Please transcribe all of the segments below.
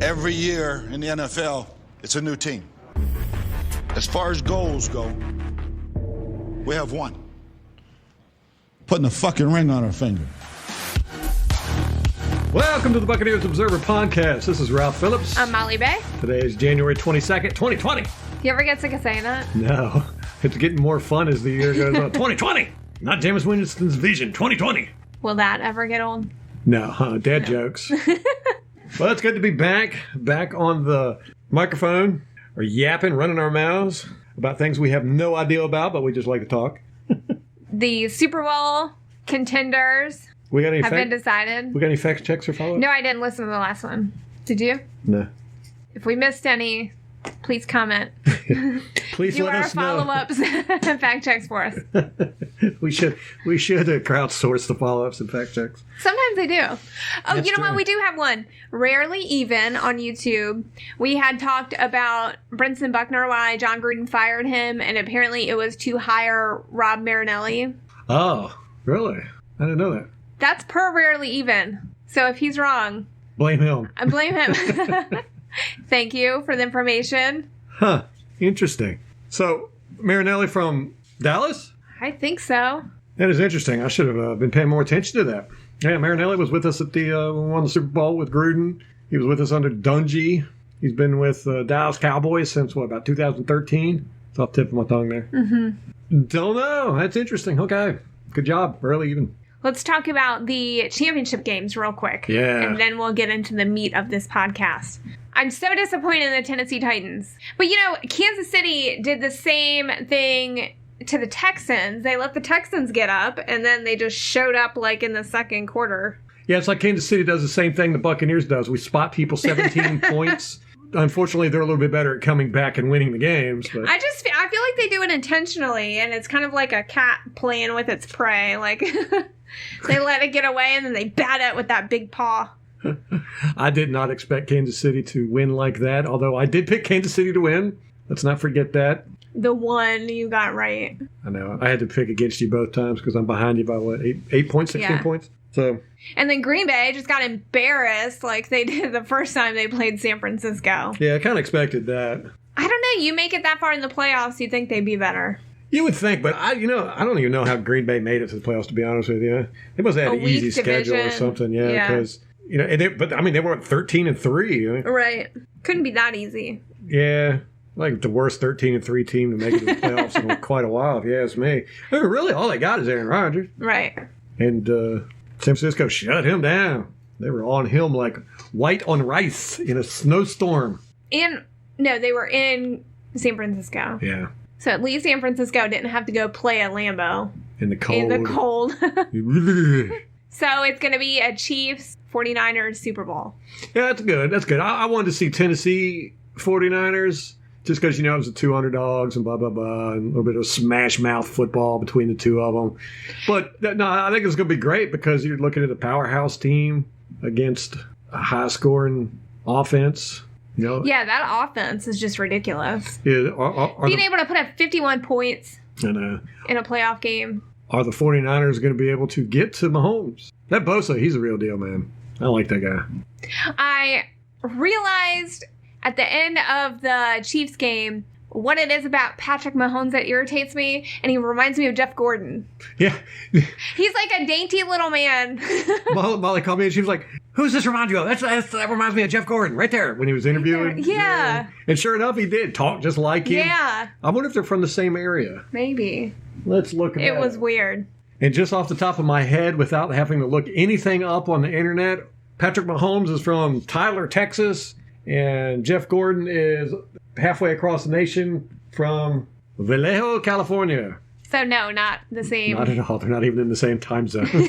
Every year in the NFL, it's a new team. As far as goals go, we have one. Putting a fucking ring on our finger. Welcome to the Buccaneers Observer Podcast. This is Ralph Phillips. I'm Molly Bay. Today is January 22nd, 2020. You ever get sick of saying that? No. It's getting more fun as the year goes on. 2020! Not Jameis Winston's vision. 2020! Will that ever get old? No, dad jokes. Well, it's good to be back on the microphone, or yapping, running our mouths about things we have no idea about, but we just like to talk. The Super Bowl contenders have been decided. We got any fact checks or follow-up? No, I didn't listen to the last one. Did you? No. If we missed any, please comment. Please let us know. Do our follow-ups and fact checks for us. We should crowdsource the follow-ups and fact checks. Sometimes they do. Oh, That's you know true. what? We do have one. Rarely Even on YouTube. We had talked about Brinson Buckner, why John Gruden fired him, and apparently it was to hire Rob Marinelli. Oh, really? I didn't know that. That's per Rarely Even. So if he's wrong, Blame him. I blame him. Thank you for the information. Huh. Interesting. So, Marinelli from Dallas? I think so. That is interesting. I should have been paying more attention to that. Yeah, Marinelli was with us at the won the Super Bowl with Gruden. He was with us under Dungy. He's been with Dallas Cowboys since, about 2013? It's off the tip of my tongue there. Mm-hmm. Don't know. That's interesting. Okay. Good job. Early Even. Let's talk about the championship games real quick. Yeah. And then we'll get into the meat of this podcast. I'm so disappointed in the Tennessee Titans. But, Kansas City did the same thing to the Texans. They let the Texans get up, and then they just showed up, in the second quarter. Yeah, it's like Kansas City does the same thing the Buccaneers does. We spot people 17 points. Unfortunately, they're a little bit better at coming back and winning the games. But I feel like they do it intentionally, and it's kind of like a cat playing with its prey. They let it get away, and then they bat it with that big paw. I did not expect Kansas City to win like that, although I did pick Kansas City to win. Let's not forget that. The one you got right. I know. I had to pick against you both times because I'm behind you by, 8 points, 16 points? So. And then Green Bay just got embarrassed like they did the first time they played San Francisco. Yeah, I kind of expected that. I don't know. You make it that far in the playoffs, you'd think they'd be better. You would think, but I don't even know how Green Bay made it to the playoffs, to be honest with you. They must have had an easy schedule or something, because, they were 13-3. Right. Couldn't be that easy. Yeah. Like the worst 13-3 team to make it to the playoffs in quite a while, if you ask me. I mean, really, all they got is Aaron Rodgers. Right. And San Francisco shut him down. They were on him like white on rice in a snowstorm. No, they were in San Francisco. Yeah. So at least San Francisco didn't have to go play at Lambeau. In the cold. So it's going to be a Chiefs 49ers Super Bowl. Yeah, that's good. That's good. I wanted to see Tennessee 49ers just because, it was the two underdogs and blah, blah, blah, and a little bit of smash mouth football between the two of them. But no, I think it's going to be great because you're looking at a powerhouse team against a high-scoring offense. Yeah, that offense is just ridiculous. Yeah, being able to put up 51 points in a playoff game. Are the 49ers going to be able to get to Mahomes? That Bosa, he's a real deal, man. I like that guy. I realized at the end of the Chiefs game what it is about Patrick Mahomes that irritates me, and he reminds me of Jeff Gordon. Yeah. He's like a dainty little man. Molly called me and she was like, "Who's this remind you of?" That reminds me of Jeff Gordon right there when he was interviewing. Yeah. And sure enough, he did talk just like him. Yeah. I wonder if they're from the same area. Maybe. Let's look at it. It was weird. And just off the top of my head, without having to look anything up on the internet, Patrick Mahomes is from Tyler, Texas, and Jeff Gordon is halfway across the nation from Vallejo, California. So no, not the same. Not at all. They're not even in the same time zone.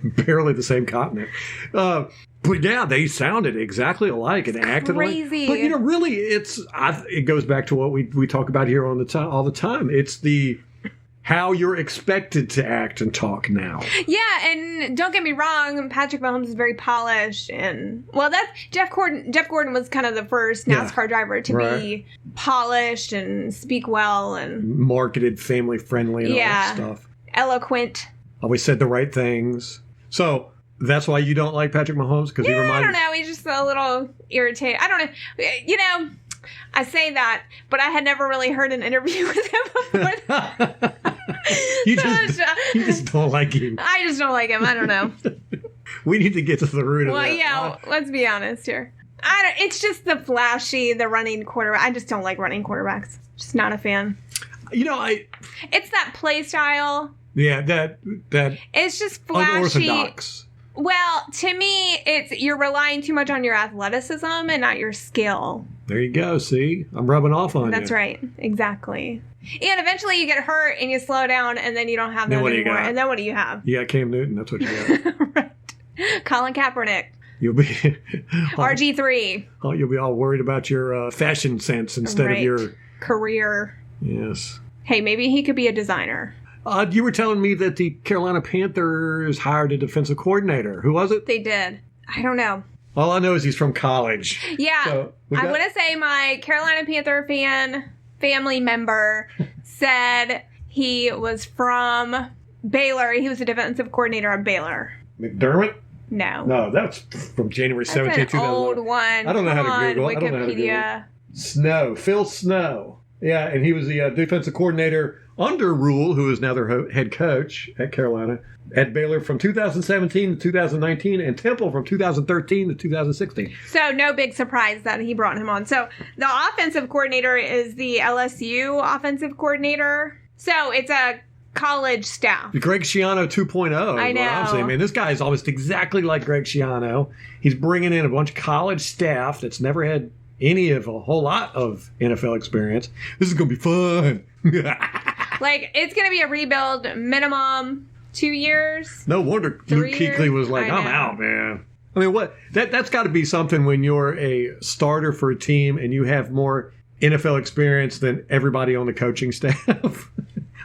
Barely the same continent. But yeah, they sounded exactly alike and acted crazy. Like. But really, it goes back to what we talk about here all the time. It's the how you're expected to act and talk now. Yeah, and don't get me wrong, Patrick Mahomes is very polished, and that's Jeff Gordon. Jeff Gordon was kind of the first NASCAR driver to be polished and speak well and marketed, family friendly, and all that stuff. Eloquent. Always said the right things. So That's why you don't like Patrick Mahomes? Because he I reminds don't know. He's just a little irritating. I don't know. You know, I say that, but I had never really heard an interview with him before. you just don't like him. I just don't like him. I don't know. We need to get to the root of that. Well, yeah, let's be honest here. It's just the flashy, the running quarterback. I just don't like running quarterbacks. Just not a fan. You know, It's that play style. Yeah, that It's just flashy. unorthodox. Well, to me, it's you're relying too much on your athleticism and not your skill. There you go. See, I'm rubbing off on you. That's right. Exactly. And eventually you get hurt and you slow down and then you don't have that anymore. And then what do you have? You got Cam Newton. That's what you got. Right. Colin Kaepernick. You'll be RG3. You'll be all worried about your fashion sense instead of your career. Yes. Hey, maybe he could be a designer. You were telling me that the Carolina Panthers hired a defensive coordinator. Who was it? They did. I don't know. All I know is he's from college. Yeah. So I want to say my Carolina Panther family member said he was from Baylor. He was a defensive coordinator at Baylor. McDermott? No, that's from January 17th, That's an old one. I don't know how to Google it. Wikipedia. Phil Snow. Yeah, and he was the defensive coordinator under Rule, who is now their head coach at Carolina, at Baylor from 2017 to 2019, and Temple from 2013 to 2016. So no big surprise that he brought him on. So the offensive coordinator is the LSU offensive coordinator. So it's a college staff. Greg Schiano 2.0. I know. What I'm saying, man, this guy is almost exactly like Greg Schiano. He's bringing in a bunch of college staff that's never had a whole lot of NFL experience. This is going to be fun. Like, it's going to be a rebuild minimum 2 years. No wonder Luke Kuechly was like, I'm out, man. I mean, what? That's got to be something when you're a starter for a team and you have more NFL experience than everybody on the coaching staff.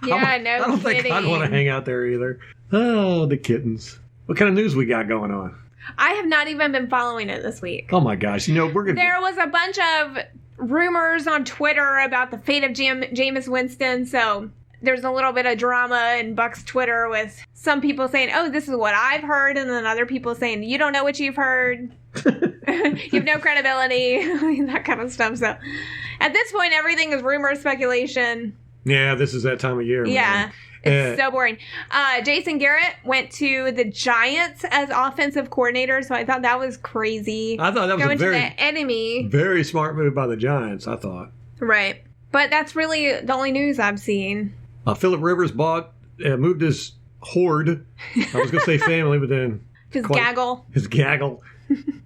Yeah, I don't think I'd want to hang out there either. Oh, the kittens. What kind of news we got going on? I have not even been following it this week. Oh, my gosh. You know, we're going to... There was a bunch of rumors on Twitter about the fate of Jameis Winston, so there's a little bit of drama in Bucs Twitter with some people saying, oh, this is what I've heard, and then other people saying, you don't know what you've heard. You have no credibility, that kind of stuff. So at this point, everything is rumor, speculation. Yeah, this is that time of year. Yeah. Man. It's so boring. Jason Garrett went to the Giants as offensive coordinator, so I thought that was crazy. I thought that was going to the enemy. Very smart move by the Giants, I thought. Right. But that's really the only news I've seen. Phillip Rivers moved his horde. I was going to say family, but then... His gaggle.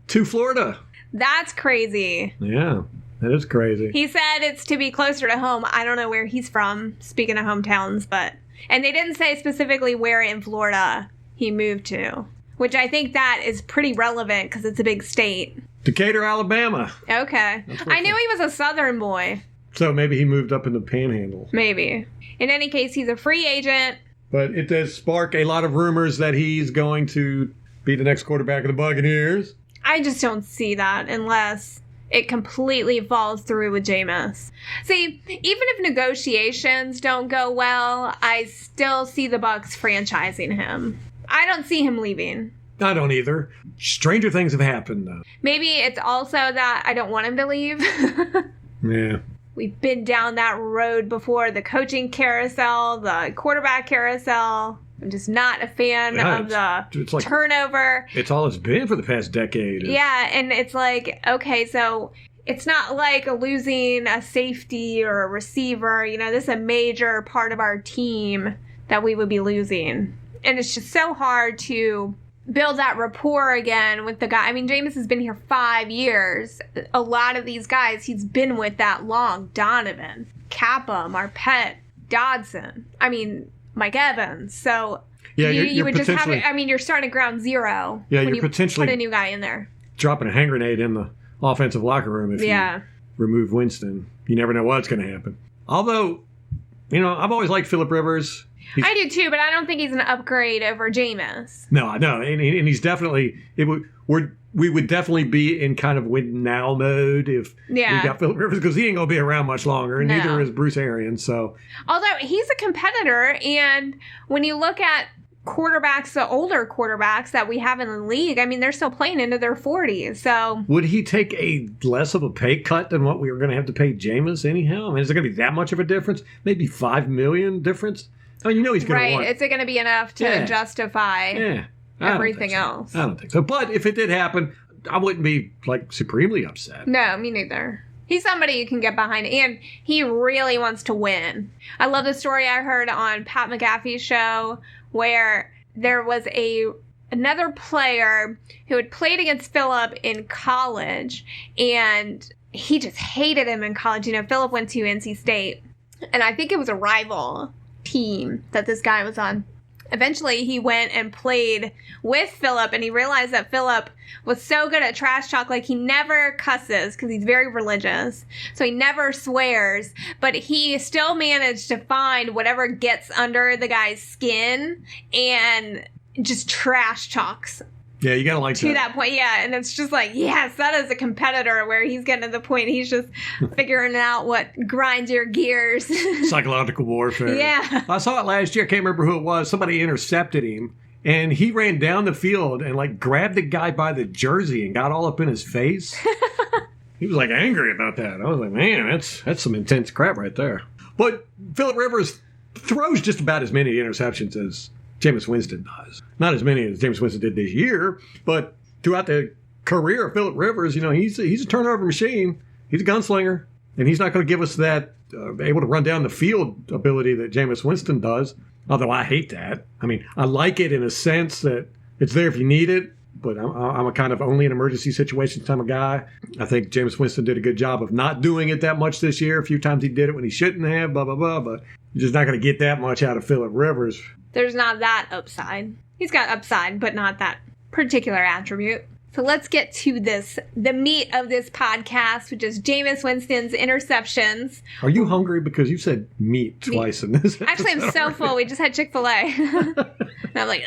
To Florida. That's crazy. Yeah, that is crazy. He said it's to be closer to home. I don't know where he's from, speaking of hometowns, but... And they didn't say specifically where in Florida he moved to, which I think that is pretty relevant because it's a big state. Decatur, Alabama. Okay. I knew he was a Southern boy. So maybe he moved up in the Panhandle. Maybe. In any case, he's a free agent. But it does spark a lot of rumors that he's going to be the next quarterback of the Buccaneers. I just don't see that unless it completely falls through with Jameis. See, even if negotiations don't go well, I still see the Bucs franchising him. I don't see him leaving. I don't either. Stranger things have happened, though. Maybe it's also that I don't want him to leave. Yeah. We've been down that road before. The coaching carousel, the quarterback carousel. I'm just not a fan of the turnover. It's all it's been for the past decade. Yeah, and it's like, okay, so it's not like losing a safety or a receiver. You know, this is a major part of our team that we would be losing. And it's just so hard to build that rapport again with the guy. I mean, Jameis has been here 5 years. A lot of these guys he's been with that long. Donovan, Kappa, Marpet, Dodson. I mean, Mike Evans. So yeah, you would just have it. I mean, you're starting at ground zero. Yeah, when you're you potentially put a new guy in there. Dropping a hand grenade in the offensive locker room if you remove Winston. You never know what's going to happen. Although, you know, I've always liked Phillip Rivers. I do too, but I don't think he's an upgrade over Jameis. No, and he's definitely. We would definitely be in kind of win now mode if we got Phillip Rivers because he ain't gonna be around much longer, and neither is Bruce Arians. So, although he's a competitor, and when you look at quarterbacks, the older quarterbacks that we have in the league, I mean, they're still playing into their 40s. So would he take a less of a pay cut than what we were going to have to pay Jameis anyhow? I mean, is it going to be that much of a difference? Maybe $5 million difference? I mean, he's going to want... Right. Is it going to be enough to justify everything else? I don't think so. But if it did happen, I wouldn't be, supremely upset. No, me neither. He's somebody you can get behind, and he really wants to win. I love the story I heard on Pat McAfee's show where there was another player who had played against Phillip in college, and he just hated him in college. Phillip went to NC State, and I think it was a rival team that this guy was on. Eventually, he went and played with Phillip, and he realized that Phillip was so good at trash talk. He never cusses because he's very religious. So he never swears, but he still managed to find whatever gets under the guy's skin and just trash talks. Yeah, you gotta like to that point, yeah. And it's just yes, that is a competitor where he's getting to the point he's just figuring out what grinds your gears. Psychological warfare. Yeah. I saw it last year. I can't remember who it was. Somebody intercepted him, and he ran down the field and grabbed the guy by the jersey and got all up in his face. He was angry about that. I was like, man, that's some intense crap right there. But Phillip Rivers throws just about as many interceptions as Jameis Winston does. Not as many as Jameis Winston did this year, but throughout the career of Phillip Rivers, he's a turnover machine. He's a gunslinger, and he's not going to give us that able to run down the field ability that Jameis Winston does, although I hate that. I mean, I like it in a sense that it's there if you need it, but I'm a kind of only in emergency situations kind of guy. I think Jameis Winston did a good job of not doing it that much this year. A few times he did it when he shouldn't have, blah, blah, blah, but you're just not going to get that much out of Phillip Rivers. There's not that upside. He's got upside, but not that particular attribute. So let's get to the meat of this podcast, which is Jameis Winston's interceptions. Are you hungry? Because you said meat twice in this episode. Actually, I'm so full. We just had Chick-fil-A. And I'm like,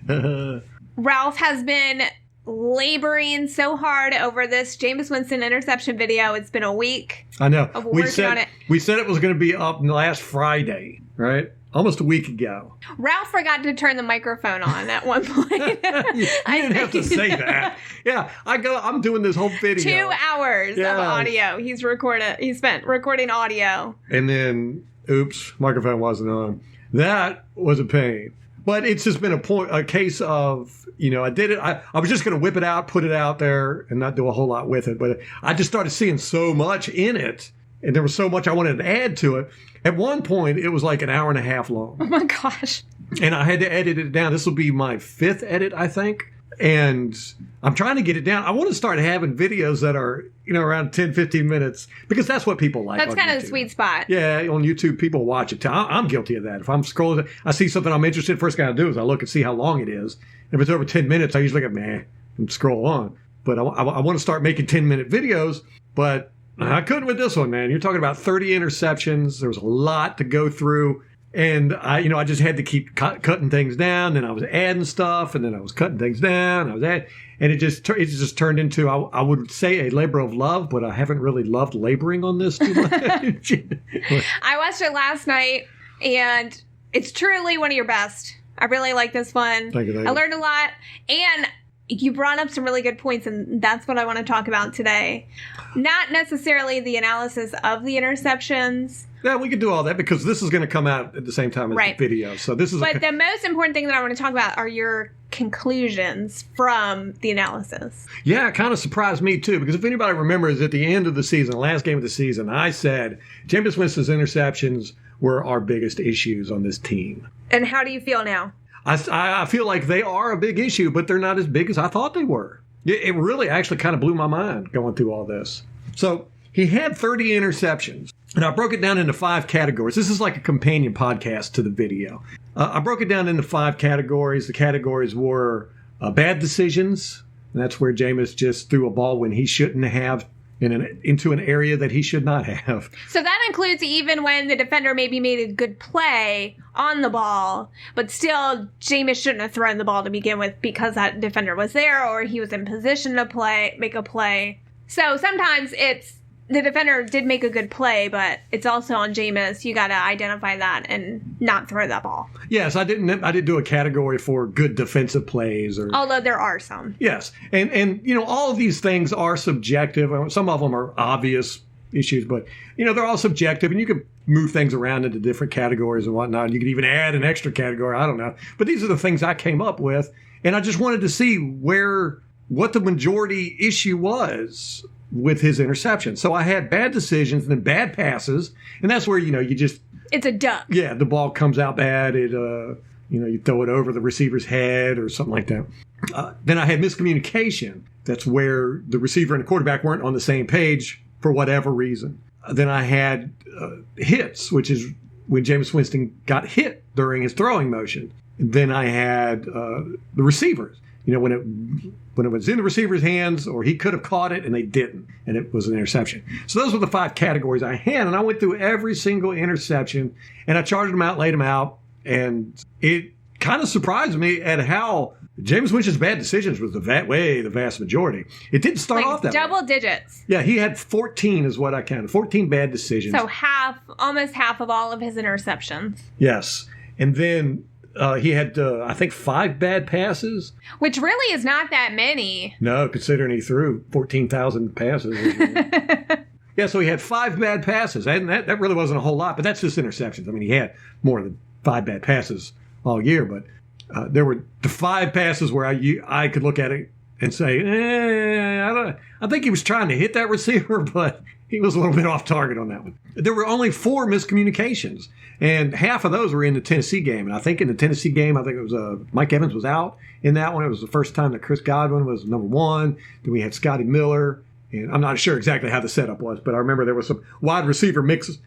ugh. Ralph has been laboring so hard over this Jameis Winston interception video. It's been a week. I know. Of working on it. We said it was going to be up last Friday, right? Almost a week ago. Ralph forgot to turn the microphone on at one point. You didn't have to say that. Yeah, I'm doing this whole video. 2 hours of audio. He spent recording audio. And then, oops, microphone wasn't on. That was a pain. But it's just been a case of, I did it. I was just going to whip it out, put it out there, and not do a whole lot with it. But I just started seeing so much in it, and there was so much I wanted to add to it. At one point, it was like an hour and a half long. Oh, my gosh. And I had to edit it down. This will be my 5th edit, I think. And I'm trying to get it down. I want to start having videos that are, around 10, 15 minutes, because that's what people like. That's kind of the sweet spot. Yeah, on YouTube, people watch it. I'm guilty of that. If I'm scrolling, I see something I'm interested in, first thing I do is I look and see how long it is. If it's over 10 minutes, I usually go, and scroll on. But I want to start making 10-minute videos, but I couldn't with this one, man. You're talking about 30 interceptions. There was a lot to go through. And I just had to keep cutting things down. Then I was adding stuff, and then I was cutting things down. And it just turned into, I would say, a labor of love, but I haven't really loved laboring on this too much. I watched it last night, and it's truly one of your best. I really like this one. Thank you. I learned a lot, and you brought up some really good points, and that's what I want to talk about today. Not necessarily the analysis of the interceptions. Yeah, we could do all that because this is going to come out at the same time as the video. So this is. But the most important thing that I want to talk about are your conclusions from the analysis. Yeah, it kind of surprised me too, because if anybody remembers, at the end of the season, the last game of the season, I said Jameis Winston's interceptions were our biggest issues on this team. And how do you feel now? I feel like they are a big issue, but they're not as big as I thought they were. It really actually kind of blew my mind going through all this. So he had 30 interceptions, and I broke it down into 5 categories. This is like a companion podcast to the video. I broke it down into 5 categories. The categories were bad decisions, and that's where Jameis just threw a ball when he shouldn't have into an area that he should not have. So that includes even when the defender maybe made a good play on the ball, but still Jameis shouldn't have thrown the ball to begin with because that defender was there or he was in position to make a play. So sometimes it's the defender did make a good play, but it's also on Jameis. You got to identify that and not throw that ball. Yes, I didn't do a category for good defensive plays, or although there are some. Yes, and all of these things are subjective. Some of them are obvious issues, but they're all subjective, and you can move things around into different categories and whatnot. You could even add an extra category. I don't know, but these are the things I came up with, and I just wanted to see what the majority issue was with his interception. So I had bad decisions and then bad passes, and that's where you just it's a duck. Yeah, the ball comes out bad. It you throw it over the receiver's head or something like that. Then I had miscommunication. That's where the receiver and the quarterback weren't on the same page for whatever reason. Then I had hits, which is when Jameis Winston got hit during his throwing motion. And then I had the receivers. When it was in the receiver's hands, or he could have caught it and they didn't, and it was an interception. So those were the 5 categories I had, and I went through every single interception, and I charted them out, laid them out, and it kind of surprised me at how Jameis Winston's bad decisions was the vast majority. It didn't start off that double way. Digits. Yeah, he had 14 is what I counted. 14 bad decisions. So almost half of all of his interceptions. Yes. And then he had, I think, 5 bad passes. Which really is not that many. No, considering he threw 14,000 passes. Yeah, so he had 5 bad passes. And that really wasn't a whole lot, but that's just interceptions. I mean, he had more than 5 bad passes all year, but there were the 5 passes where I could look at it and say, I think he was trying to hit that receiver, but he was a little bit off target on that one. There were only 4 miscommunications, and half of those were in the Tennessee game. And I think in the Tennessee game, it was Mike Evans was out in that one. It was the first time that Chris Godwin was number 1. Then we had Scotty Miller, and I'm not sure exactly how the setup was, but I remember there was some wide receiver mix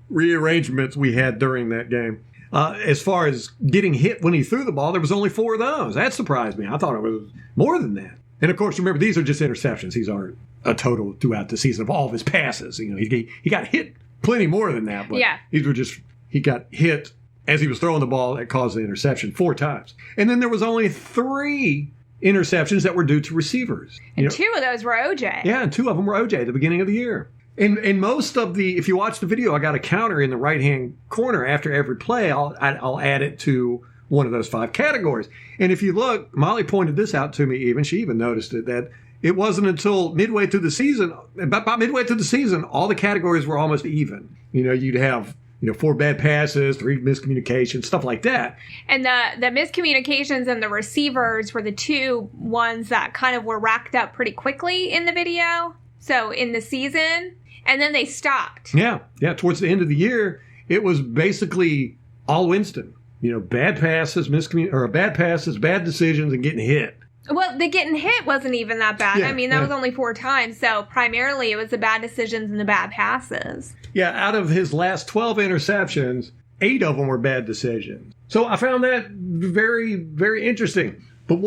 rearrangements we had during that game. As far as getting hit when he threw the ball, there was only 4 of those. That surprised me. I thought it was more than that. And, of course, remember, these are just interceptions. These aren't a total throughout the season of all of his passes. He got hit plenty more than that. But yeah. These were just he got hit as he was throwing the ball that caused the interception 4 times. And then there was only 3 interceptions that were due to receivers. And 2 of those were OJ. Yeah, and 2 of them were OJ at the beginning of the year. And most of if you watch the video, I got a counter in the right-hand corner after every play. I'll add it to one of those 5 categories. And if you look, Molly pointed this out to me even. She even noticed it, that it wasn't until midway through the season, about midway through the season, all the categories were almost even. You'd have 4 bad passes, 3 miscommunications, stuff like that. And the miscommunications and the receivers were the 2 ones that kind of were racked up pretty quickly in the video. So in the season, and then they stopped. Yeah. Towards the end of the year, it was basically all Winston. Bad passes, bad decisions, and getting hit. Well, the getting hit wasn't even that bad. Yeah, I mean, that was only 4 times. So primarily, it was the bad decisions and the bad passes. Yeah, out of his last 12 interceptions, 8 of them were bad decisions. So I found that very, very interesting. But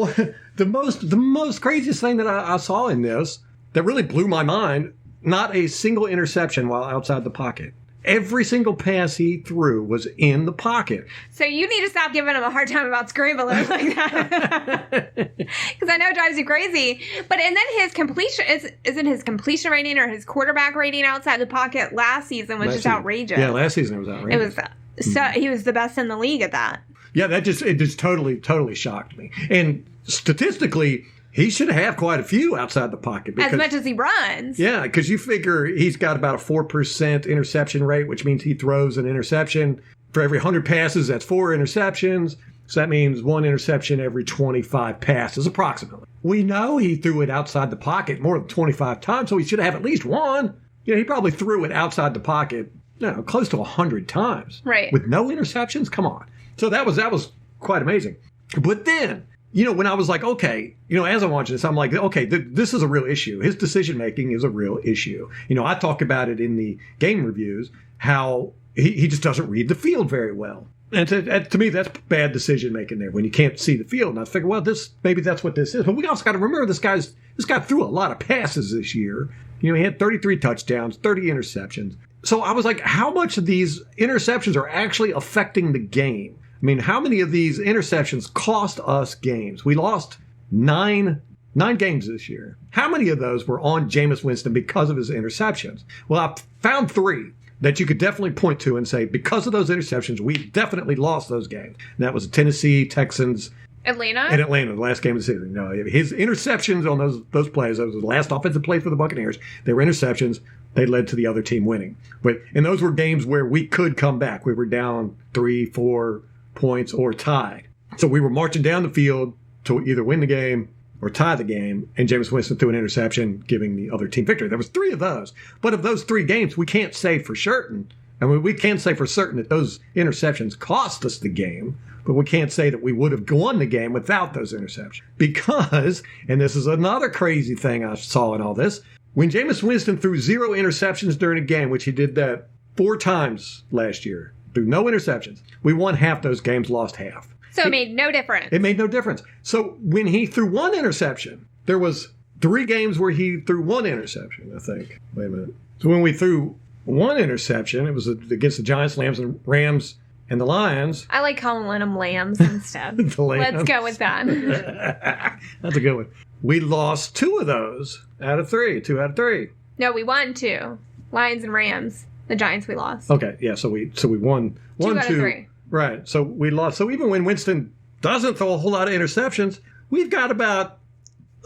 the most craziest thing that I saw in this that really blew my mind, not a single interception while outside the pocket. Every single pass he threw was in the pocket. So you need to stop giving him a hard time about scrambling like that. Because I know it drives you crazy. But and then his completion, isn't his completion rating or his quarterback rating outside the pocket last season was just outrageous. Yeah, last season it was outrageous. It was so he was the best in the league at that. Yeah, it just totally shocked me. And statistically, he should have quite a few outside the pocket. As much as he runs. Yeah, because you figure he's got about a 4% interception rate, which means he throws an interception. For every 100 passes, that's 4 interceptions. So that means 1 interception every 25 passes, approximately. We know he threw it outside the pocket more than 25 times, so he should have at least 1. He probably threw it outside the pocket, close to 100 times. Right. With no interceptions? Come on. So that was quite amazing. But then, when I was like, okay, as I'm watching this, I'm like, okay, this is a real issue. His decision-making is a real issue. I talk about it in the game reviews, how he just doesn't read the field very well. And to me, that's bad decision-making there when you can't see the field. And I figure, well, maybe that's what this is. But we also got to remember this guy threw a lot of passes this year. He had 33 touchdowns, 30 interceptions. So I was like, how much of these interceptions are actually affecting the game? I mean, how many of these interceptions cost us games? We lost 9 9 games this year. How many of those were on Jameis Winston because of his interceptions? Well, I found 3 that you could definitely point to and say, because of those interceptions, we definitely lost those games. And that was Tennessee, Texans, Atlanta? and Atlanta, the last game of the season. No, his interceptions on those plays, that was the last offensive play for the Buccaneers. They were interceptions. They led to the other team winning. And those were games where we could come back. We were down 3, 4 points or tied. So we were marching down the field to either win the game or tie the game, and Jameis Winston threw an interception, giving the other team victory. There was 3 of those. But of those 3 games, we can't say for certain. I mean, we can say for certain that those interceptions cost us the game, but we can't say that we would have won the game without those interceptions. Because, and this is another crazy thing I saw in all this, when Jameis Winston threw 0 interceptions during a game, which he did that 4 times last year, threw no interceptions, we won half those games, lost half. So it made no difference. It made no difference. So when he threw 1 interception, there was 3 games where he threw 1 interception, I think. Wait a minute. So when we threw 1 interception, it was against the Giants, Rams, and the Lions. I like calling them lambs and stuff. The Lambs. Let's go with that. That's a good one. We lost 2 of those out of 3. 2 out of 3. No, we won 2. Lions and Rams. The Giants we lost. Okay, yeah, so we won 2 1, out 2. of 3. Right, so we lost. So even when Winston doesn't throw a whole lot of interceptions, we've got about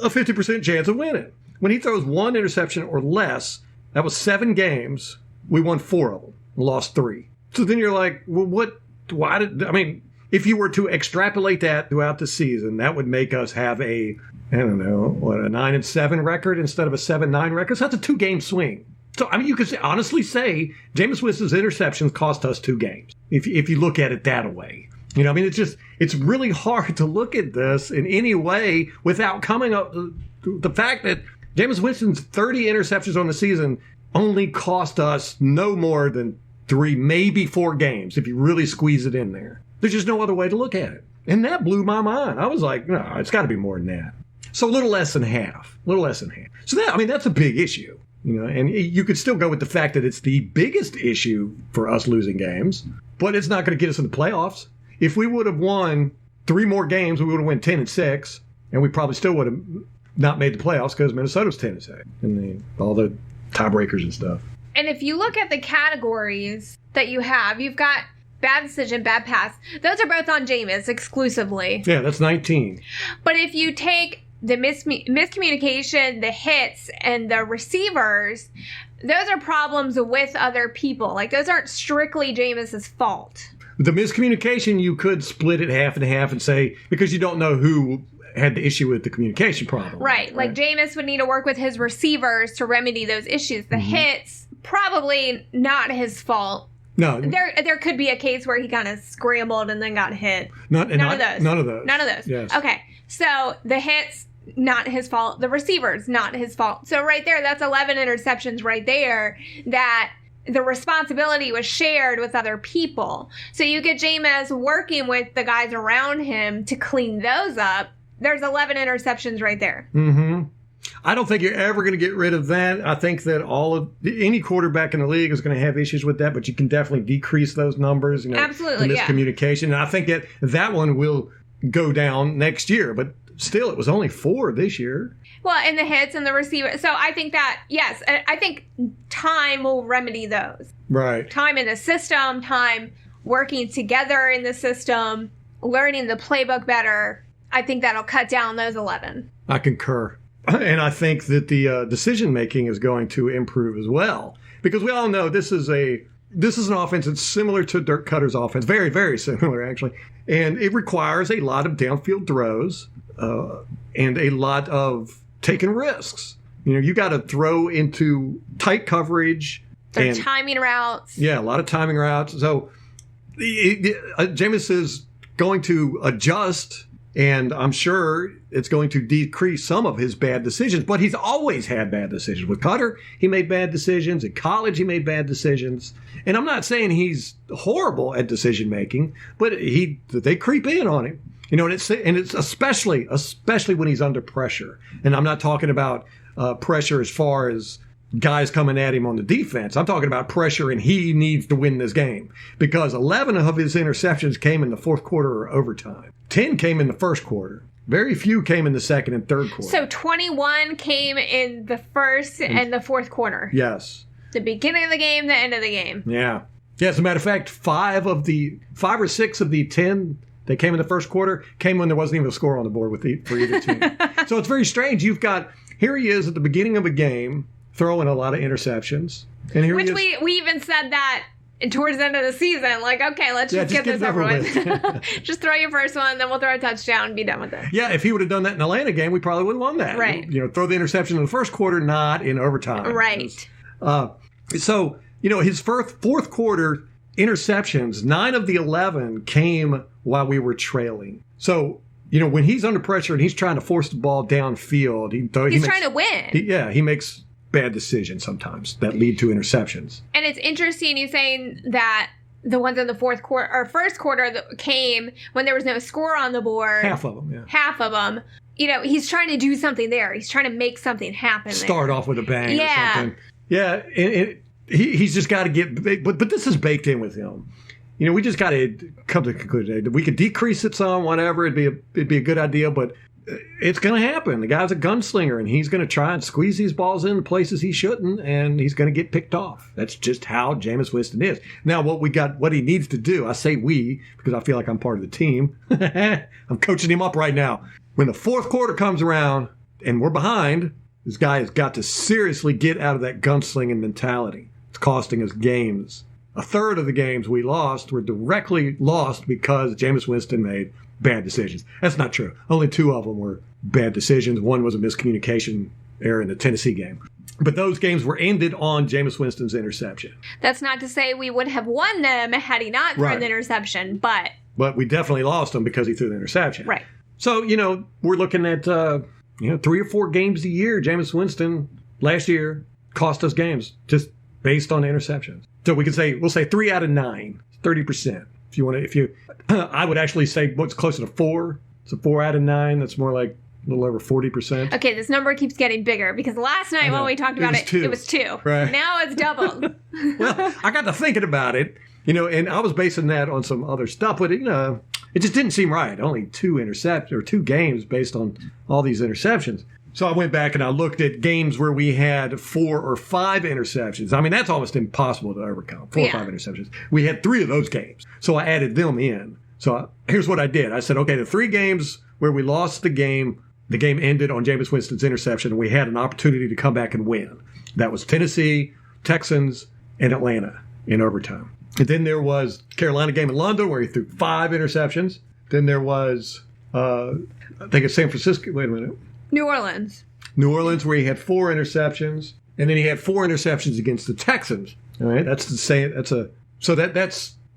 a 50% chance of winning. When he throws 1 interception or less, that was 7 games. We won 4 of them, lost 3. So then you're like, well, if you were to extrapolate that throughout the season, that would make us have a 9-7 record instead of a 7-9 record. So that's a 2-game swing. So, I mean, you could honestly say Jameis Winston's interceptions cost us 2 games, if you look at it that way. You know, I mean, it's really hard to look at this in any way without coming up with the fact that Jameis Winston's 30 interceptions on the season only cost us no more than 3, maybe 4 games, if you really squeeze it in there. There's just no other way to look at it. And that blew my mind. I was like, no, it's got to be more than that. So a little less than half. So that's a big issue. You know, and you could still go with the fact that it's the biggest issue for us losing games, but it's not going to get us in the playoffs. If we would have won 3 more games, we would have won 10-6, and we probably still would have not made the playoffs because Minnesota's 10-6, and all the tiebreakers and stuff. And if you look at the categories that you have, you've got bad decision, bad pass. Those are both on Jameis exclusively. Yeah, that's 19. But if you take the miscommunication, the hits, and the receivers, those are problems with other people. Like, those aren't strictly Jameis's fault. The miscommunication, you could split it half and half and say, because you don't know who had the issue with the communication problem. Right. Like, Jameis would need to work with his receivers to remedy those issues. The hits, probably not his fault. No. There could be a case where he kind of scrambled and then got hit. None of those. None of those. None of those. Yes. Okay. So the hits, not his fault. The receivers, not his fault. So right there, that's 11 interceptions right there that the responsibility was shared with other people. So you get Jameis working with the guys around him to clean those up. There's 11 interceptions right there. Mm-hmm. I don't think you're ever going to get rid of that. I think that any quarterback in the league is going to have issues with that, but you can definitely decrease those numbers. Absolutely, the miscommunication. And I think that one will go down next year, but still, it was only 4 this year. Well, and the hits and the receiver. So I think that, yes, I think time will remedy those. Right. Time in the system, time working together in the system, learning the playbook better. I think that'll cut down those 11. I concur. And I think that the decision-making is going to improve as well. Because we all know this is an offense that's similar to Dirk Cutter's offense. Very, very similar, actually. And it requires a lot of downfield throws and a lot of taking risks. You know, you got to throw into tight coverage. They're timing routes. Yeah, a lot of timing routes. So Jameis is going to adjust, and I'm sure it's going to decrease some of his bad decisions. But he's always had bad decisions. With Cutter, he made bad decisions. In college, he made bad decisions. And I'm not saying he's horrible at decision making, but they creep in on him. You know, and it's especially when he's under pressure. And I'm not talking about pressure as far as guys coming at him on the defense. I'm talking about pressure, and he needs to win this game because 11 of his interceptions came in the fourth quarter or overtime. 10 came in the first quarter. Very few came in the second and third quarter. So 21 came in the first and the fourth quarter. Yes. The beginning of the game, the end of the game. Yeah. Yeah, as a matter of fact, 5 or 6 of the 10 that came in the first quarter came when there wasn't even a score on the board for either team. So it's very strange. You've got, here he is at the beginning of a game throwing a lot of interceptions. And here Which he is. we even said that towards the end of the season. Like, okay, let's just get this over with. Just throw your first one, then we'll throw a touchdown and be done with it. Yeah, if he would have done that in the Atlanta game, we probably would have won that. Right. Throw the interception in the first quarter, not in overtime. Right. So, his fourth quarter interceptions, 9 of the 11 came while we were trailing. So, when he's under pressure and he's trying to force the ball downfield, he's trying to win. He makes bad decisions sometimes that lead to interceptions. And it's interesting you saying that the ones in the fourth quarter or first quarter that came when there was no score on the board. Half of them, yeah. Half of them. He's trying to do something there. He's trying to make something happen. Start off with a bang or something. Yeah, and he's just got to get, but this is baked in with him. We just got to come to the conclusion that we could decrease it some, whatever. It'd be a good idea, but it's going to happen. The guy's a gunslinger, and he's going to try and squeeze these balls in places he shouldn't, and he's going to get picked off. That's just how Jameis Winston is. Now, what he needs to do, I say we, because I feel like I'm part of the team. I'm coaching him up right now. When the fourth quarter comes around and we're behind, this guy has got to seriously get out of that gunslinging mentality. It's costing us games. A third of the games we lost were directly lost because Jameis Winston made bad decisions. That's not true. Only 2 of them were bad decisions. One was a miscommunication error in the Tennessee game. But those games were ended on Jameis Winston's interception. That's not to say we would have won them had he not thrown the interception, but we definitely lost them because he threw the interception. Right. So, we're looking at 3 or 4 games a year. Jameis Winston last year cost us games just based on interceptions. So we'll say 3 out of 9, 30%. I would actually say what's closer to 4. So 4 out of 9. That's more like a little over 40%. Okay, this number keeps getting bigger because last night when we talked about it was 2. Right. Now it's doubled. Well, I got to thinking about it, and I was basing that on some other stuff, but it just didn't seem right. Only 2 games based on all these interceptions. So I went back and I looked at games where we had 4 or 5 interceptions. I mean, that's almost impossible to overcome, 4 or 5 interceptions. We had 3 of those games. So I added them in. So here's what I did. I said, okay, the 3 games where we lost the game ended on Jameis Winston's interception, and we had an opportunity to come back and win. That was Tennessee, Texans, and Atlanta in overtime. And then there was Carolina game in London where he threw 5 interceptions. Then there was, I think it's San Francisco. Wait a minute. New Orleans where he had 4 interceptions, and then he had 4 interceptions against the Texans. All right, that's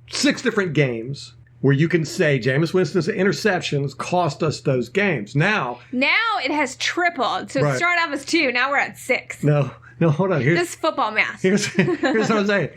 6 different games where you can say Jameis Winston's interceptions cost us those games. Now it has tripled. So it started off as 2. Now we're at 6. No, hold on. This football math. Here's what I'm saying.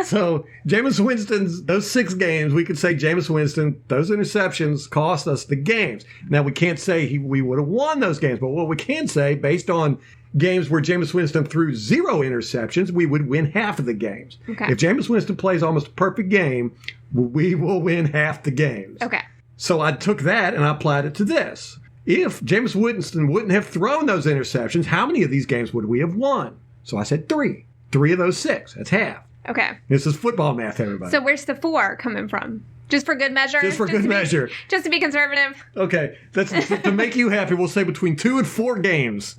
So Jameis Winston's, those 6 games, we could say Jameis Winston, those interceptions cost us the games. Now, we can't say we would have won those games, but what we can say, based on games where Jameis Winston threw 0 interceptions, we would win half of the games. Okay. If Jameis Winston plays almost a perfect game, we will win half the games. Okay. So I took that and I applied it to this. If Jameis Winston wouldn't have thrown those interceptions, how many of these games would we have won? So I said 3. 3 of those 6. That's half. Okay. This is football math, everybody. So where's the 4 coming from? Just for good measure? Just for good measure. Just to be conservative? Okay. That's to make you happy, we'll say between 2 and 4 games.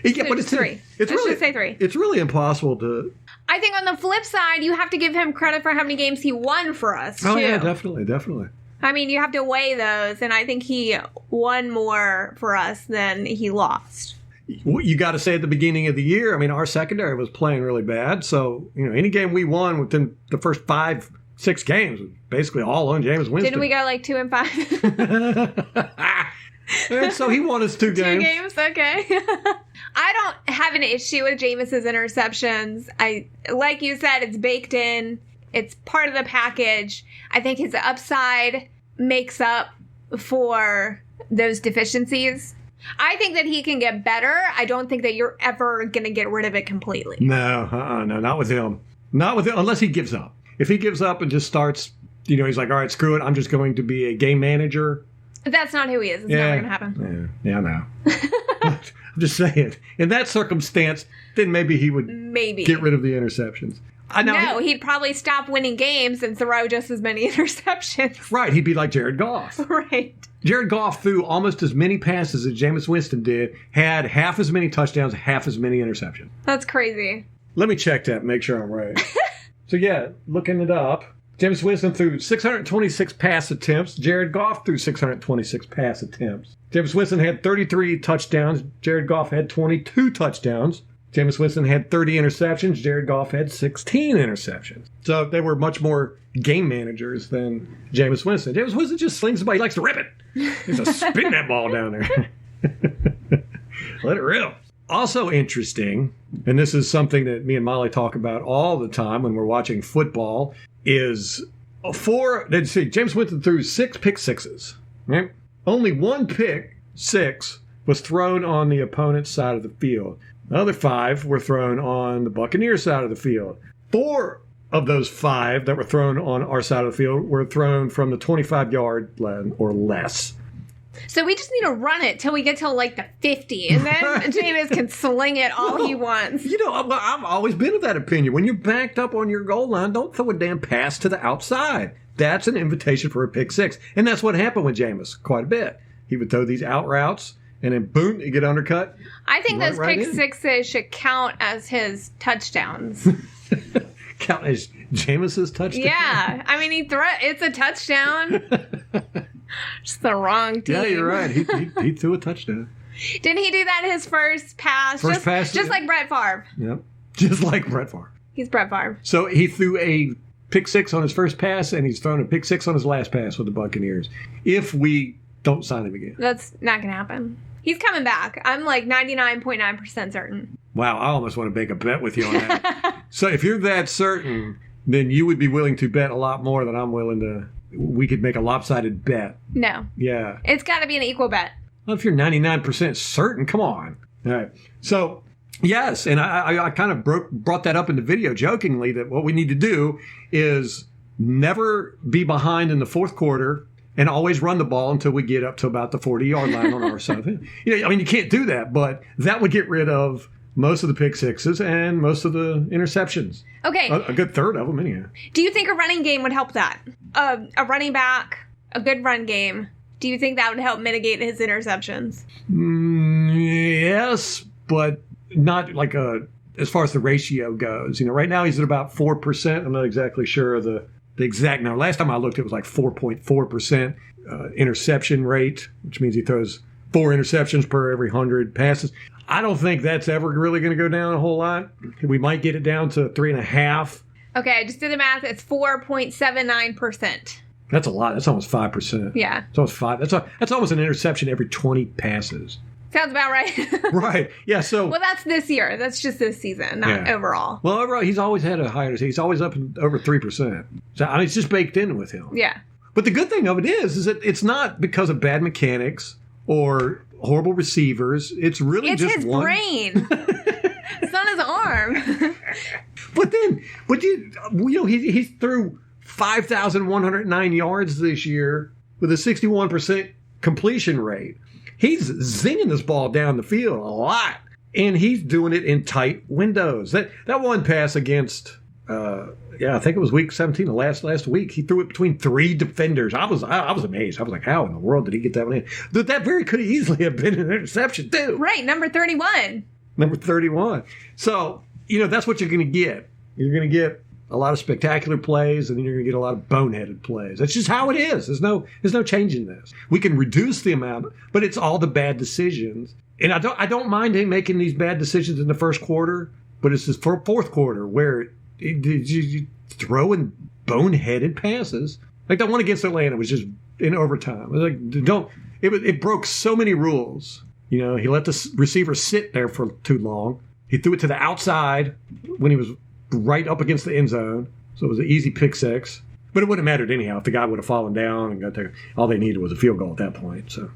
Yeah, but it's 3. Let's just say 3. It's really impossible to... I think on the flip side, you have to give him credit for how many games he won for us, too. Oh, yeah, definitely. I mean, you have to weigh those, and I think he won more for us than he lost. You got to say at the beginning of the year, I mean, our secondary was playing really bad. So, any game we won within the first 5, 6 games was basically all on Jameis Winston. Didn't we go like 2 and 5? And so he won us 2 games. 2 games, okay. I don't have an issue with Jameis's interceptions. Like you said, it's baked in. It's part of the package. I think his upside makes up for those deficiencies. I think that he can get better. I don't think that you're ever going to get rid of it completely. No, no, not with him. Not with him, unless he gives up. If he gives up and just starts, he's like, all right, screw it. I'm just going to be a game manager That's not who he is. It's never going to happen. Yeah, I know. I'm just saying. In that circumstance, then maybe he would get rid of the interceptions. No, he'd probably stop winning games and throw just as many interceptions. Right, he'd be like Jared Goff. Right. Jared Goff threw almost as many passes as Jameis Winston did, had half as many touchdowns, half as many interceptions. That's crazy. Let me check that and make sure I'm right. So yeah, looking it up, Jameis Winston threw 626 pass attempts. Jared Goff threw 626 pass attempts. Jameis Winston had 33 touchdowns. Jared Goff had 22 touchdowns. Jameis Winston had 30 interceptions. Jared Goff had 16 interceptions. So they were much more game managers than Jameis Winston. Jameis Winston just slings the ball. He likes to rip it. He's just spin that ball down there. Let it rip. Also interesting, and this is something that me and Molly talk about all the time when we're watching football, is Jameis Winston threw 6 pick sixes. Right? Only 1 pick six was thrown on the opponent's side of the field. The other 5 were thrown on the Buccaneers side of the field. 4 of those 5 that were thrown on our side of the field were thrown from the 25-yard line or less. So we just need to run it till we get to like the 50, and then Jameis can sling it all he wants. You know, I've always been of that opinion. When you're backed up on your goal line, don't throw a damn pass to the outside. That's an invitation for a pick six. And that's what happened with Jameis quite a bit. He would throw these out routes, and then boom, you get undercut. I think those pick sixes should count as his touchdowns. Count as Jameis's touchdown? Yeah. I mean, it's a touchdown. Just the wrong team. Yeah, you're right. He threw a touchdown. Didn't he do that in his first pass? Just like Brett Favre. Yep. Just like Brett Favre. He's Brett Favre. So he threw a pick six on his first pass, and he's thrown a pick six on his last pass with the Buccaneers. If we don't sign him again. That's not going to happen. He's coming back. I'm like 99.9% certain. Wow, I almost want to make a bet with you on that. So if you're that certain, then you would be willing to bet a lot more than I'm willing to. We could make a lopsided bet. No. Yeah. It's got to be an equal bet. Well, if you're 99% certain, come on. All right. So, yes, and I kind of brought that up in the video jokingly that what we need to do is never be behind in the fourth quarter and always run the ball until we get up to about the 40-yard line on our side. You know, I mean, you can't do that, but that would get rid of most of the pick sixes and most of the interceptions. Okay. A good third of them, anyhow. Do you think a running game would help that? A running back, a good run game. Do you think that would help mitigate his interceptions? Yes, but not like as far as the ratio goes. You know, right now he's at about 4%. I'm not exactly sure of the exact number. Last time I looked, it was like 4.4% interception rate, which means he throws 4 interceptions per every 100 passes. I don't think that's ever really going to go down a whole lot. We might get it down to 3.5. Okay, I just did the math. It's 4.79%. That's a lot. That's almost 5%. Yeah. It's almost 5. That's almost an interception every 20 passes. Sounds about right. Right. Yeah. So. Well, that's this year. That's just this season, not overall. Well, overall, he's always had a higher. He's always up over 3%. So I mean, it's just baked in with him. Yeah. But the good thing of it is that it's not because of bad mechanics or horrible receivers. It's really just his brain. It's not his arm. But he threw 5,109 yards this year with a 61% completion rate. He's zinging this ball down the field a lot, and he's doing it in tight windows. That one pass against, I think it was week 17, the last week, he threw it between 3 defenders. I was amazed. I was like, how in the world did he get that one in? That very could easily have been an interception too. Right, number 31. Number 31. So, that's what you're going to get. You're going to get a lot of spectacular plays, and then you're going to get a lot of boneheaded plays. That's just how it is. There's no changing this. We can reduce the amount, but it's all the bad decisions. And I don't mind him making these bad decisions in the first quarter, but it's the fourth quarter where you throwing boneheaded passes. Like that one against Atlanta was just in overtime. It was like it broke so many rules. He let the receiver sit there for too long. He threw it to the outside when he was right up against the end zone. So it was an easy pick six. But it wouldn't have mattered anyhow if the guy would have fallen down and got there. All they needed was a field goal at that point. So,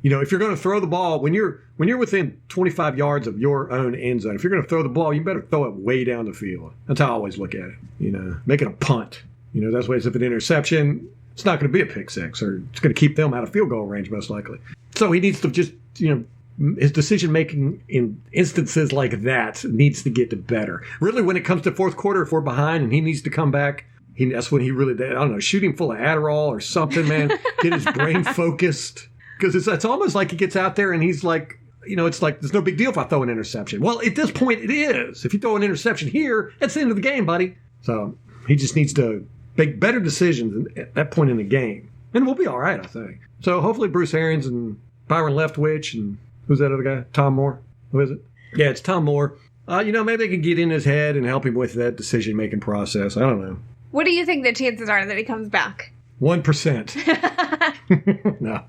if you're going to throw the ball, when you're within 25 yards of your own end zone, if you're going to throw the ball, you better throw it way down the field. That's how I always look at it. Make it a punt. That's why it's if an interception, it's not going to be a pick six, or it's going to keep them out of field goal range most likely. So he needs to just, his decision making in instances like that needs to get better. Really, when it comes to fourth quarter, if we're behind and he needs to come back, that's when he really, I don't know, shoot him full of Adderall or something, man. Get his brain focused. Because it's almost like he gets out there and he's like, it's like, there's no big deal if I throw an interception. Well, at this point, it is. If you throw an interception here, that's the end of the game, buddy. So he just needs to make better decisions at that point in the game. And we'll be all right, I think. So hopefully Bruce Arians and Byron Leftwich and who's that other guy? Tom Moore? Who is it? Yeah, it's Tom Moore. Maybe they can get in his head and help him with that decision-making process. I don't know. What do you think the chances are that he comes back? 1%. No.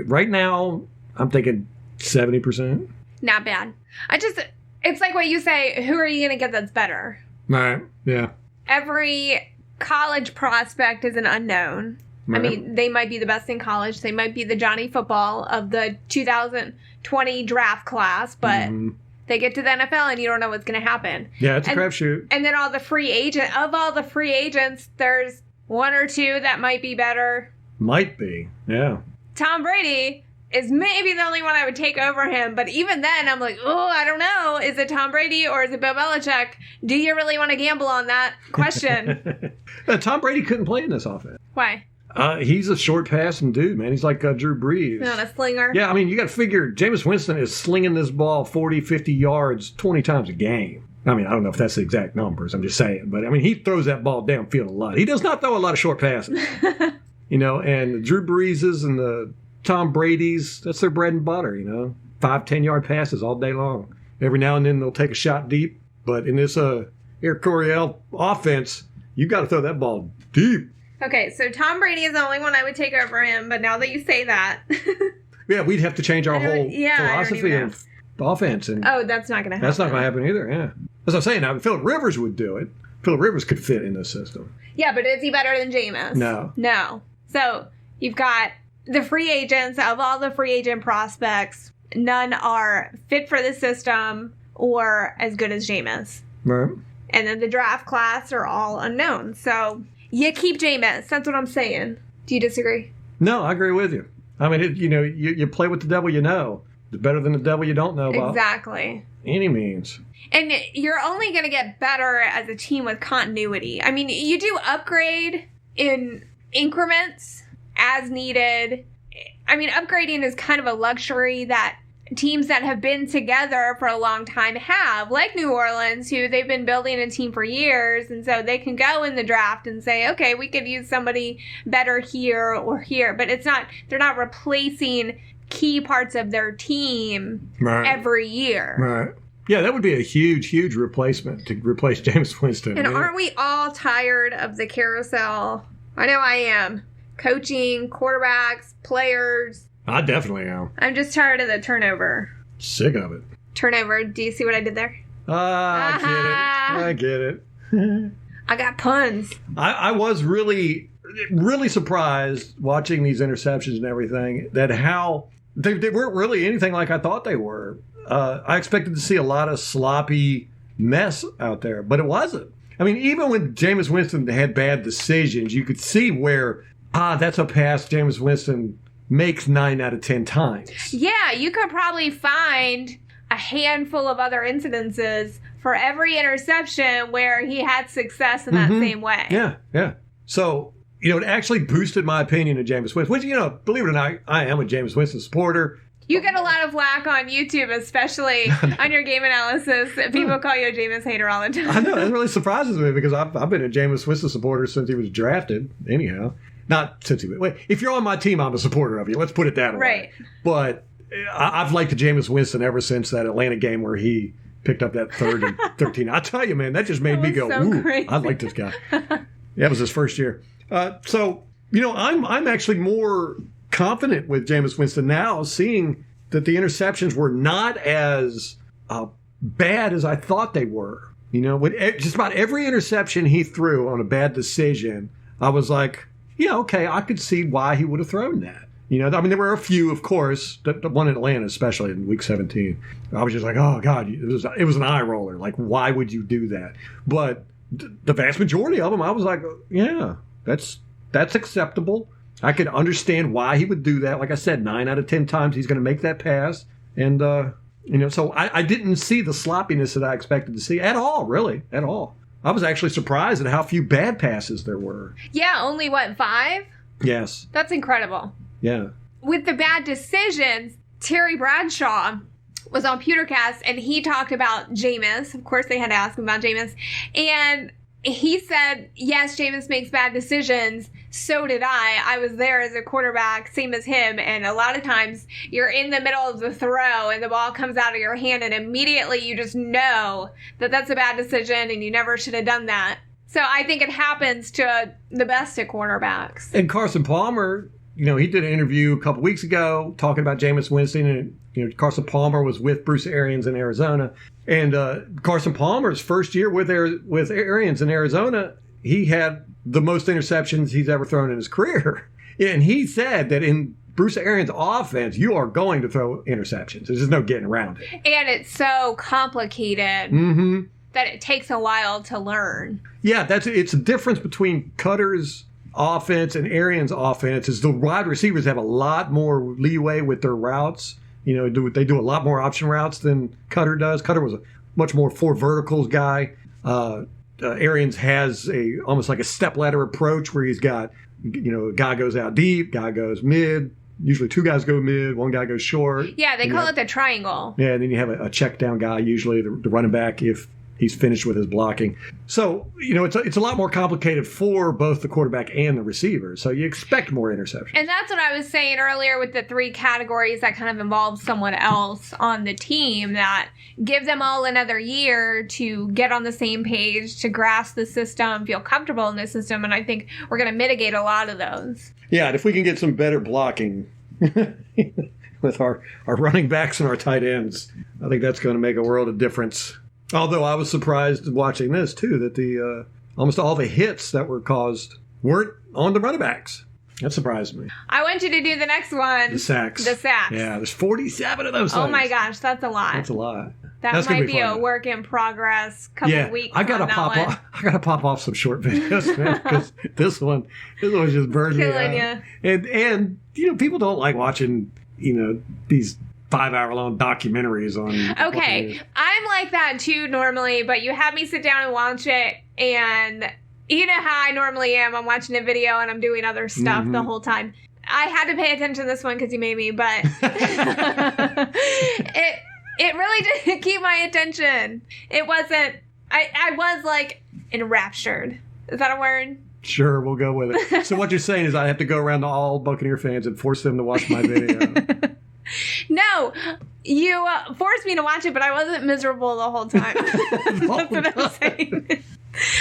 Right now, I'm thinking 70%. Not bad. It's like what you say, who are you going to get that's better? Right, yeah. Every college prospect is an unknown. Right. I mean, they might be the best in college. They might be the Johnny Football of the 2020 draft class, but they get to the NFL and you don't know what's going to happen. Yeah, it's a crapshoot. And then all the free agents, there's one or two that might be better. Might be, yeah. Tom Brady is maybe the only one I would take over him, but even then I'm like, oh, I don't know. Is it Tom Brady or is it Bill Belichick? Do you really want to gamble on that question? Tom Brady couldn't play in this offense. Why? He's a short passing dude, man. He's like Drew Brees. Not a slinger. Yeah, I mean, you got to figure Jameis Winston is slinging this ball 40, 50 yards 20 times a game. I mean, I don't know if that's the exact numbers. I'm just saying. But, I mean, he throws that ball downfield a lot. He does not throw a lot of short passes. And the Drew Breeses and the Tom Brady's, that's their bread and butter, 5, 10-yard passes all day long. Every now and then they'll take a shot deep. But in this Air Coryell offense, you got to throw that ball deep. Okay, so Tom Brady is the only one I would take over him, but now that you say that... yeah, we'd have to change our whole philosophy of offense. And that's not going to happen. That's not going to happen either, yeah. As I'm saying, now, Phillip Rivers would do it. Phillip Rivers could fit in this system. Yeah, but is he better than Jameis? No. So, you've got the free agents. Of all the free agent prospects, none are fit for the system or as good as Jameis. Right. And then the draft class are all unknown. So... you keep Jameis. That's what I'm saying. Do you disagree? No, I agree with you. I mean, you play with the devil you know. It's better than the devil you don't know about. Exactly. Any means. And you're only going to get better as a team with continuity. I mean, you do upgrade in increments as needed. I mean, upgrading is kind of a luxury that teams that have been together for a long time have, like New Orleans, who they've been building a team for years, and so they can go in the draft and say, okay, we could use somebody better here or here, but they're not replacing key parts of their team every year. Right. Yeah, that would be a huge, huge replacement to replace Jameis Winston. And aren't we all tired of the carousel? I know I am. Coaching, quarterbacks, players. I definitely am. I'm just tired of the turnover. Sick of it. Turnover. Do you see what I did there? I get it. I got puns. I was really, really surprised watching these interceptions and everything that how they weren't really anything like I thought they were. I expected to see a lot of sloppy mess out there, but it wasn't. I mean, even when Jameis Winston had bad decisions, you could see where, that's a pass Jameis Winston makes 9 out of 10 times. Yeah, you could probably find a handful of other incidences for every interception where he had success in that same way. Yeah. So, it actually boosted my opinion of Jameis Winston, which, believe it or not, I am a Jameis Winston supporter. You get a lot of flack on YouTube, especially on your game analysis. People call you a Jameis hater all the time. I know. That really surprises me because I've been a Jameis Winston supporter since he was drafted, anyhow. Not since he was. Wait, if you're on my team, I'm a supporter of you. Let's put it that way. Right. But I've liked the Jameis Winston ever since that Atlanta game where he picked up that 3rd and 13. I tell you, man, that just made me go, ooh, crazy. I like this guy. That was his first year. So, I'm actually more confident with Jameis Winston now, seeing that the interceptions were not as bad as I thought they were. With just about every interception he threw on a bad decision, I was like, yeah, okay, I could see why he would have thrown that. I mean, there were a few, of course, the one in Atlanta, especially in Week 17. I was just like, oh, God, it was an eye roller. Like, why would you do that? But the vast majority of them, I was like, yeah, that's acceptable. I could understand why he would do that. Like I said, 9 out of 10 times he's going to make that pass. And, so I didn't see the sloppiness that I expected to see at all, really, at all. I was actually surprised at how few bad passes there were. Yeah, only, 5? Yes. That's incredible. Yeah. With the bad decisions, Terry Bradshaw was on Pewtercast, and he talked about Jameis. Of course, they had to ask him about Jameis. And he said, yes, Jameis makes bad decisions. So did I. I was there as a quarterback, same as him. And a lot of times you're in the middle of the throw and the ball comes out of your hand and immediately you just know that that's a bad decision and you never should have done that. So I think it happens to the best at quarterbacks. And Carson Palmer, he did an interview a couple weeks ago talking about Jameis Winston. And, Carson Palmer was with Bruce Arians in Arizona. And Carson Palmer's first year with Arians in Arizona, he had the most interceptions he's ever thrown in his career. And he said that in Bruce Arians' offense, you are going to throw interceptions. There's just no getting around it. And it's so complicated that it takes a while to learn. Yeah, it's a difference between Cutter's offense and Arians' offense is the wide receivers have a lot more leeway with their routes. They do a lot more option routes than Cutter does. Cutter was a much more 4 verticals guy. Arians has almost like a stepladder approach where he's got, a guy goes out deep, guy goes mid. Usually 2 guys go mid, 1 guy goes short. Yeah, they call it the triangle. Yeah, and then you have a check down guy, usually the running back if he's finished with his blocking. So, it's a lot more complicated for both the quarterback and the receiver. So you expect more interceptions. And that's what I was saying earlier with the 3 categories that kind of involve someone else on the team, that give them all another year to get on the same page, to grasp the system, feel comfortable in the system. And I think we're going to mitigate a lot of those. Yeah, and if we can get some better blocking with our running backs and our tight ends, I think that's going to make a world of difference. Although I was surprised watching this, too, that the almost all the hits that were caused weren't on the running backs. That surprised me. I want you to do the next one. The sacks. Yeah, there's 47 of those things. Oh, my gosh, that's a lot. That's a lot. That might be a work in progress couple weeks. I gotta pop off some short videos, man, because this one just burned me out. And people don't like watching, these 5-hour-long documentaries on. Okay, I'm like that too normally, but you have me sit down and watch it, and you know how I normally am. I'm watching a video and I'm doing other stuff the whole time. I had to pay attention to this one because you made me, but it really didn't keep my attention. It wasn't. I was like enraptured. Is that a word? Sure, we'll go with it. So what you're saying is I have to go around to all Buccaneer fans and force them to watch my video. No, you forced me to watch it, but I wasn't miserable the whole time. That's what I'm saying.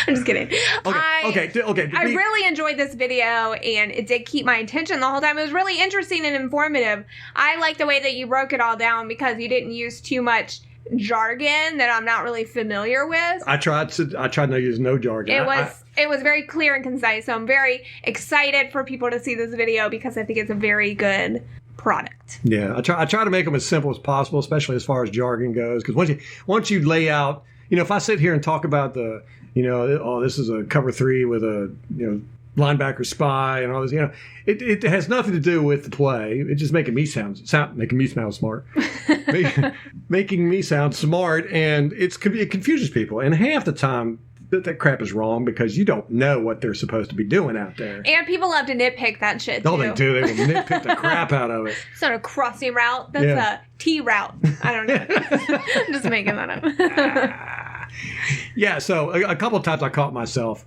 I'm just kidding. Okay. I really enjoyed this video, and it did keep my attention the whole time. It was really interesting and informative. I like the way that you broke it all down because you didn't use too much jargon that I'm not really familiar with. I tried not to use no jargon. It was very clear and concise. So I'm very excited for people to see this video because I think it's a very good product. Yeah, I try to make them as simple as possible, especially as far as jargon goes. Because once you lay out, if I sit here and talk about this is a cover 3 with a linebacker spy and all this, it has nothing to do with the play. It's just making me sound smart, making me sound smart, and it confuses people. And half the time, that crap is wrong because you don't know what they're supposed to be doing out there. And people love to nitpick that shit, too. Oh, they do. They will nitpick the crap out of it. It's not a crossing route. That's a T route. I don't know. I'm just making that up. Yeah, so a couple of times I caught myself,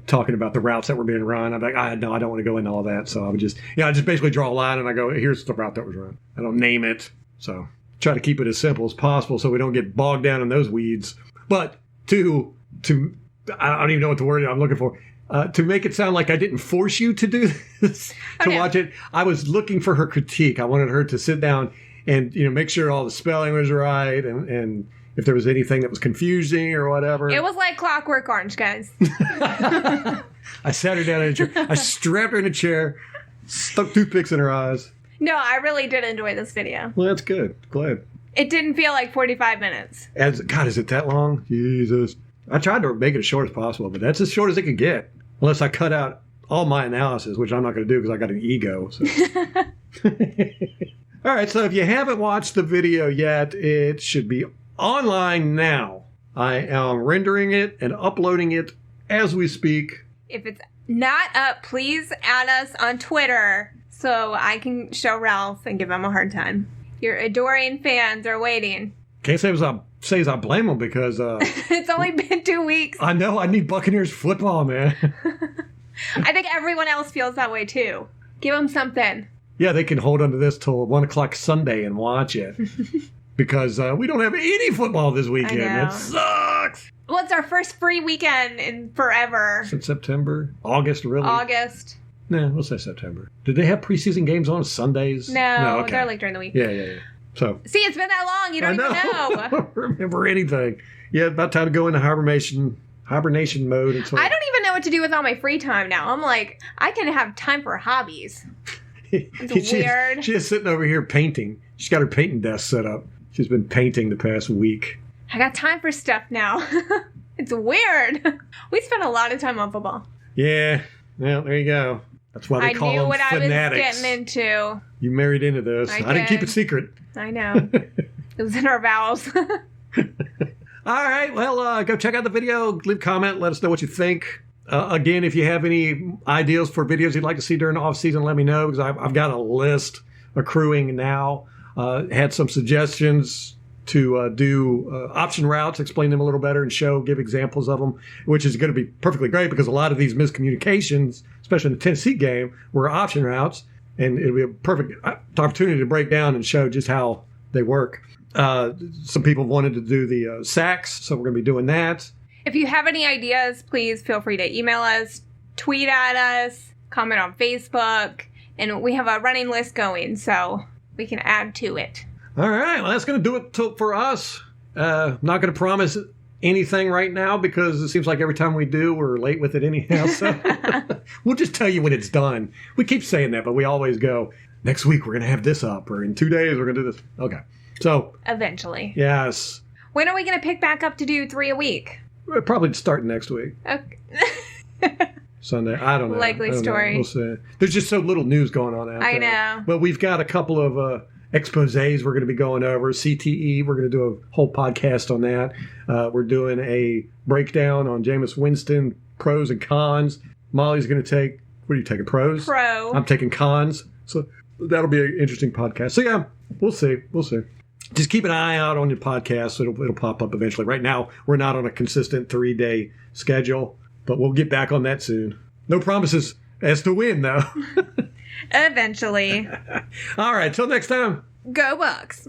talking about the routes that were being run. I'm like, I don't want to go into all that. So I would just basically draw a line and I go, here's the route that was run. I don't name it. So try to keep it as simple as possible so we don't get bogged down in those weeds. But to I don't even know what the word I'm looking for. To make it sound like I didn't force you to do this, watch it, I was looking for her critique. I wanted her to sit down and make sure all the spelling was right and if there was anything that was confusing or whatever. It was like Clockwork Orange, guys. I sat her down in a chair. I strapped her in a chair, stuck toothpicks in her eyes. No, I really did enjoy this video. Well, that's good. Glad. It didn't feel like 45 minutes. God, is it that long? Jesus. I tried to make it as short as possible, but that's as short as it could get. Unless I cut out all my analysis, which I'm not going to do because I got an ego. So. All right, so if you haven't watched the video yet, it should be online now. I am rendering it and uploading it as we speak. If it's not up, please add us on Twitter so I can show Ralph and give him a hard time. Your adoring fans are waiting. Can't say as I blame them because... it's only been 2 weeks. I know. I need Buccaneers football, man. I think everyone else feels that way, too. Give them something. Yeah, they can hold on to this till 1 o'clock Sunday and watch it. Because we don't have any football this weekend. It sucks. Well, it's our first free weekend in forever. Since September? August, really? August. No, we'll say September. Did they have preseason games on Sundays? No, okay. They're like during the week. Yeah. So. See, it's been that long. You don't even know. I don't remember anything. Yeah, about time to go into hibernation mode. Until... I don't even know what to do with all my free time now. I'm like, I can have time for hobbies. It's weird. She's sitting over here painting. She's got her painting desk set up. She's been painting the past week. I got time for stuff now. It's weird. We spent a lot of time on football. Yeah. Well, there you go. That's why they call them fanatics. I knew what I was getting into. You married into this. I didn't keep it secret. I know. It was in our vows. All right. Well, go check out the video. Leave a comment. Let us know what you think. Again, if you have any ideas for videos you'd like to see during the off season, let me know because I've got a list accruing now. Had some suggestions to do option routes, explain them a little better, and give examples of them, which is going to be perfectly great because a lot of these miscommunications, especially in the Tennessee game, were option routes, and it'll be a perfect opportunity to break down and show just how they work. Some people wanted to do the sacks, so we're going to be doing that. If you have any ideas, please feel free to email us, tweet at us, comment on Facebook, and we have a running list going, so we can add to it. All right. Well, that's going to do it for us. Not going to promise anything right now because it seems like every time we do, we're late with it anyhow. So we'll just tell you when it's done. We keep saying that, but we always go, next week we're going to have this up, or in 2 days we're going to do this. Okay. So. Eventually. Yes. When are we going to pick back up to do 3 a week? We'll probably start next week. Okay. Sunday. I don't know. Likely story. We'll see. There's just so little news going on out there. I know. But we've got a couple of exposés we're going to be going over. CTE, we're going to do a whole podcast on that. We're doing a breakdown on Jameis Winston, pros and cons. Molly's going to take, what are you taking, pros? Pro. I'm taking cons. So that'll be an interesting podcast. So yeah, we'll see. Just keep an eye out on your podcast. It'll pop up eventually. Right now, we're not on a consistent 3-day schedule, but we'll get back on that soon. No promises as to when, though. Eventually. All right. Till next time. Go Bucs.